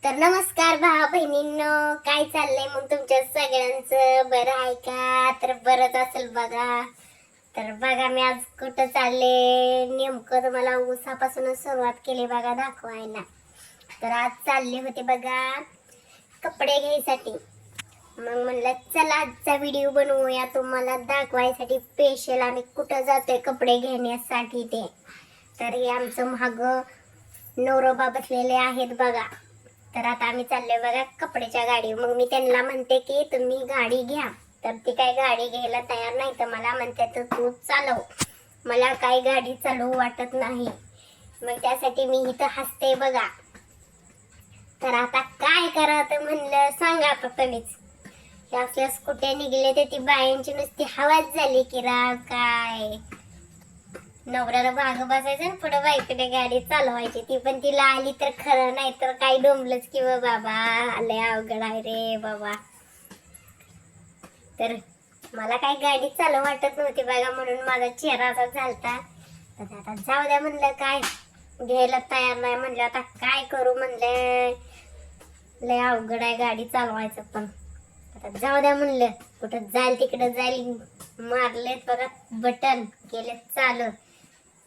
तर नमस्कार भावा बहिणींनो, काय चाललंय मग तुमच्या सगळ्यांचं? बरं आहे का? तर बरंच असेल बघा. तर बघा मी आज कुठं चालले नेमकं तुम्हाला ऊसापासूनच सुरुवात केली बघा दाखवायला. तर आज चालले होते बघा कपडे घ्यायसाठी. मग म्हणलं चला आजचा व्हिडिओ बनवूया तुम्हाला दाखवायसाठी स्पेशल आम्ही कुठं जातोय कपडे घेण्यासाठी ते. तर हे आमचं महाग नवरोबा बसलेले आहेत बघा. तर आता आम्ही चाललोय बघा कपड्याच्या गाडी. मग मी त्यांना म्हणते की तुम्ही गाडी घ्या, तर ती काय गाडी घ्यायला तयार नाही. तर मला म्हणते तर तू चालव, मला काय गाडी चालवू वाटत नाही. मग त्यासाठी मी इथं हसते बघा. तर आता काय करावं म्हणलं सांगा आता तुम्हीच. असल्या स्कूट्या निघले तर ती बायांची नुसती हवाच झाली की राव काय. नवऱ्याला मागं बसायचं पुढे बाईकडे गाडी चालवायची, ती पण तिला आली तर खरं, नाही तर काही डोंबलच की बाबा. लय अवघड आहे रे बाबा. तर मला काही गाडी चालव वाटत नव्हती बघा, म्हणून माझा चेहरा असा झालता. तर आता जाऊ द्या म्हणलं, काय घ्यायला तयार नाही म्हणलं, आता काय करू म्हणलं, लय अवघड आहे गाडी चालवायचं. पण आता जाऊ द्या म्हणलं, कुठं जाईल तिकडं जाईल. मारलेत बघा बटन, केले चालू,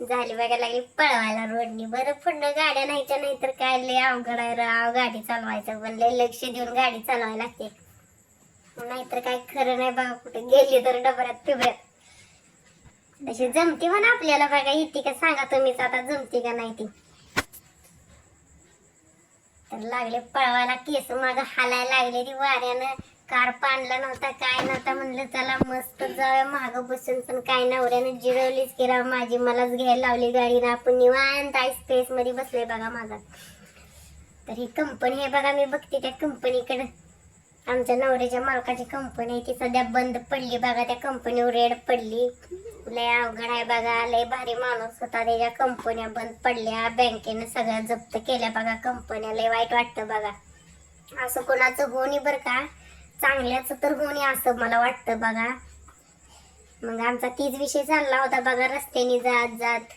झाली बघा लागली पळवायला रोडनी. बरं पुढं गाड्या नाहीच्या, नाही तर काय लय अवघड आहे राव गाडी चालवायचं. पण लय लक्ष देऊन गाडी चालवायला लागते, नाहीतर काय खरं नाही बघा. कुठे गेली तर डबऱ्यात पिबऱ्यात अशी जमती म्हणा आपल्याला बघा. येते का सांगा तुम्हीच आता, जमती का नाही ती. तर लागले पळवायला, केस माग हालायला लागले ती वाऱ्यानं. कार पाणला नव्हता काय नव्हता, म्हणलं चला मस्त जाऊया माग बसून. पण काय नवऱ्यानं जिरवलीच की राव माझी, मलाच घ्यायला लावली गाडी ना. आपण निवांत स्पेस मध्ये बसले बघा माझा. तर ही कंपनी आहे बघा, मी बघते त्या कंपनीकडे. आमच्या नवऱ्याच्या मालकाची कंपनी आहे, ती सध्या बंद पडली बघा. त्या कंपनीवर रेड पडली. लय अवघड आहे बघा, लय भारी माणूस होता. त्याच्या कंपन्या बंद पडल्या, बँकेने सगळ्या जप्त केल्या बघा कंपन्या. लय वाईट वाटतं बघा. असं कोणाचं होणी बरं का, चांगल्याच तर होणी असं मला वाटतं बघा. मग आमचा तीच विषय चालला होता बघा, रस्त्याने जात जात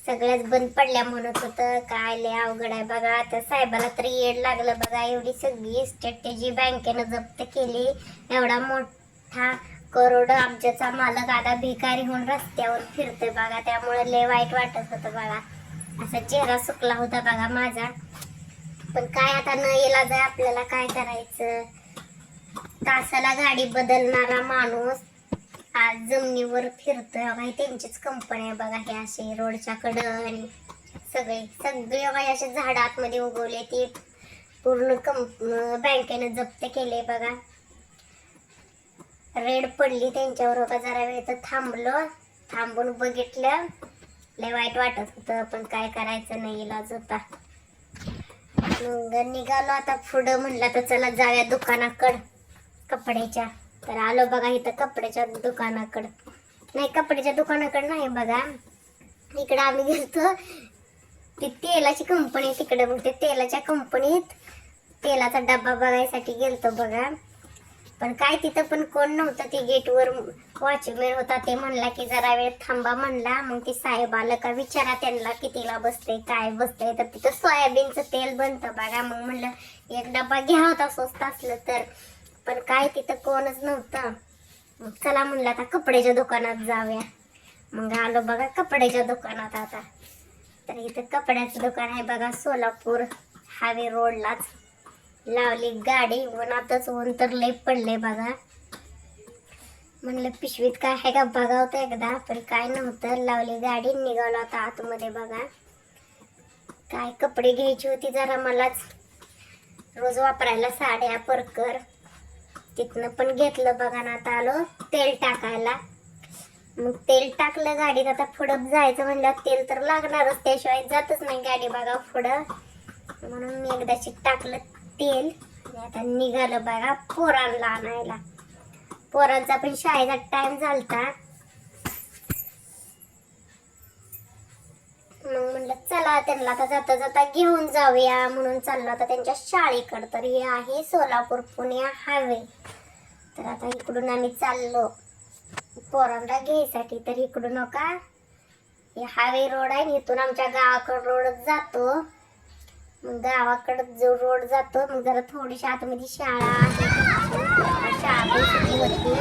सगळ्याच बंद पडल्या म्हणत होतं. काय लय अवघड आहे बघा. आता साहेबाला तरी येड लागलं बघा. एवढी सगळी स्ट्रॅटेजी बँकेनं जप्त केली, एवढा मोठा करोड आमच्याचा मालक आता भिकारी होऊन रस्त्यावर फिरतोय बघा. त्यामुळे लय वाईट वाटत होतं बघा. असा चेहरा सुकला होता बघा माझा. पण काय आता न इलाज आहे, आपल्याला काय करायचं. तासाला गाडी बदलणारा माणूस आज जमिनीवर फिरतोय बघा. त्यांचीच कंपनी आहे बघा. हे असे रोडच्या कडं आणि सगळे बघा असे झाड आतमध्ये उगवले, ते पूर्ण बँकेनं जप्त केले बघा. रेड पडली त्यांच्यावर बघा. जरा वेळ तर थांबलो, थांबून बघितलं, लय वाईट वाटत होतं. पण काय करायचं, नाही इलाज होता. मग निघालो आता पुढं. म्हणलं तर चला जाऊया दुकानाकडं कपड्याच्या. तर आलो बघा इथं कपड्याच्या दुकानाकडं. नाही, कपड्याच्या दुकानाकडं नाही बघा, इकडं आम्ही गेलतो ती तेलाची कंपनी तिकडे. मग ते तेलाच्या कंपनीत तेलाचा डब्बा बघायसाठी गेलतो बघा. पण काय तिथं पण कोण नव्हतं. ती गेटवर वॉचमॅन होता, ते म्हणला की जरा वेळ थांबा म्हणला. मग ती साहेब आलं का विचारा त्यांना कितीला बसते काय बसते. तर तिथं सोयाबीनचं तेल बनतं बघा. मग म्हणलं एक डब्बा घ्या होता स्वस्त असलं तर. पण काय तिथं कोणच नव्हतं. मग चला म्हणलं आता कपड्याच्या दुकानात जाऊया. मग आलो बघा कपड्याच्या दुकानात आता. तर इथं कपड्याचं दुकान आहे बघा, सोलापूर हायवे रोडलाच. लावली गाडी, उन्हातच ऊन तर लय पडले बघा. म्हणलं पिशवीत काय आहे का बघावतं एकदा, पण काय नव्हतं. लावली गाडी, निघालो आता आतमध्ये बघा. काय कपडे घ्यायची होती जरा मलाच, रोज वापरायला साड्या परकर. तिथनं पण घेतलं बघा ना. आता आलो तेल टाकायला. मग तेल टाकलं गाडीत. आता पुढं जायचं म्हणलं तेल तर लागणारच, त्याशिवाय जातच नाही गाडी बघा पुढं. म्हणून मी एकदाची टाकलं तेल. आता निघालं बघा पोरांना आणायला. पोरांचा पण शाळेचा टाइम झालता. मग म्हणलं चला त्यांना आता जाता जाता घेऊन जाऊया, म्हणून चाललो आता त्यांच्या शाळेकडं. तर हे आहे सोलापूर पुणे हायवे. तर आता इकडून आम्ही चाललो पोरांना घ्यायसाठी. तर इकडून का हे हायवे रोड आहे, इथून आमच्या गावाकडं रोड जातो. मग गावाकडे जो रोड जातो मग जरा थोडीशी आतमध्ये शाळा आहे, शाळा पण सुटली होती.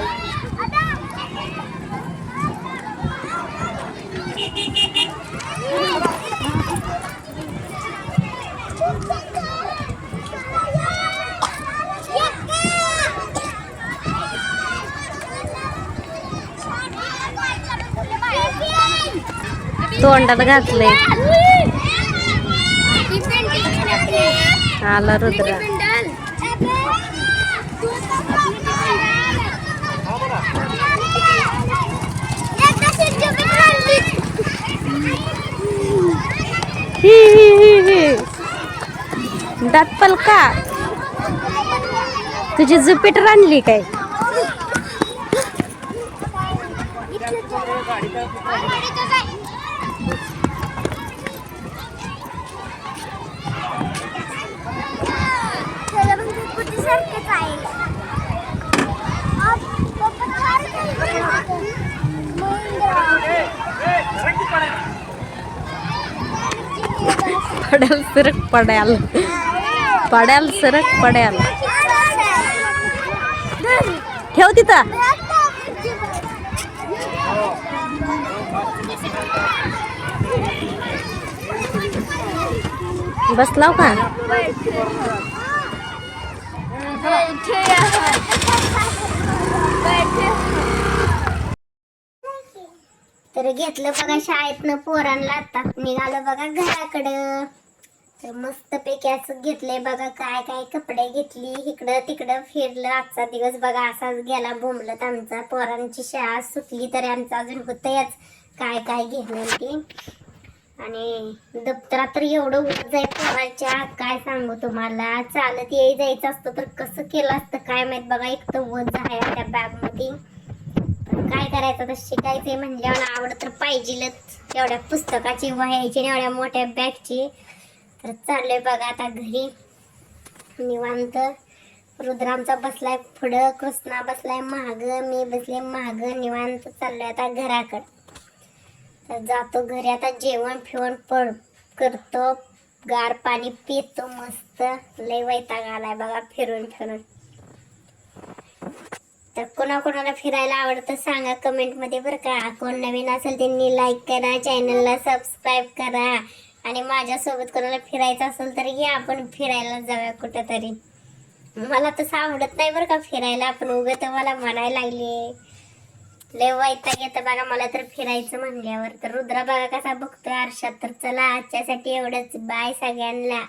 तोंडात घातलंय. आला रुद्रा. दात पलका तुझी जुपिटर आणली काय? पड्याल सरक पड्याल पड्याल सरक पड्याल. ठेव तिथं. बसलाव का? तर घेतलं बघा शाळेतनं पोरांना. आता निघालं बघा घराकडं. तर मस्त पैकी असं घेतलंय बघा. काय काय कपडे घेतली, इकडं तिकडं फिरलं. आजचा दिवस बघा असाच गेला बोंबलत आमचा. पोरांची शाळा सुटली तरी आमचं अजून होतंयच काय काय घेणं ते. आणि दप्तरात तर एवढं ओझ आहे पोराच्या काय सांगू तुम्हाला. चालत जायचं असतं तर कसं केलं असतं काय माहित बघा. एक तर ओझ आहे त्या बॅग मध्ये. काय करायचं तर शिकायचंय म्हणल्यावर आवड तर पाहिजेलच. एवढ्या पुस्तकाची वह्याची आणि एवढ्या मोठ्या बॅगची. तर चाललोय बघा आता घरी निवांत. रुद्रामचा बसलाय पुढं, कृष्णा बसलाय माग, मी बसले माग. निवांत चाललोय आता घराकडं. तर जातो घरी आता. जेवण फिवण करतो, गार पाणी पितो मस्त. लय वैताग आलाय बघा फिरून फिरून. तर कोणाकोणाला फिरायला आवडतं सांगा कमेंट मध्ये बरं का. कोण नवीन असेल त्यांनी लाईक करा, चॅनलला सबस्क्राईब करा. आणि माझ्यासोबत कोणाला फिरायचं असेल तर या आपण फिरायला जाऊया कुठंतरी. मला तसं आवडत नाही बरं का फिरायला. आपण उगं तर मला म्हणायला लागले. लय वैताग येतं बघा मला तर फिरायचं म्हणल्यावर. तर रुद्रा बघा कसा बघतोय आरशात. तर चला आजच्यासाठी एवढंच. बाय सगळ्यांना.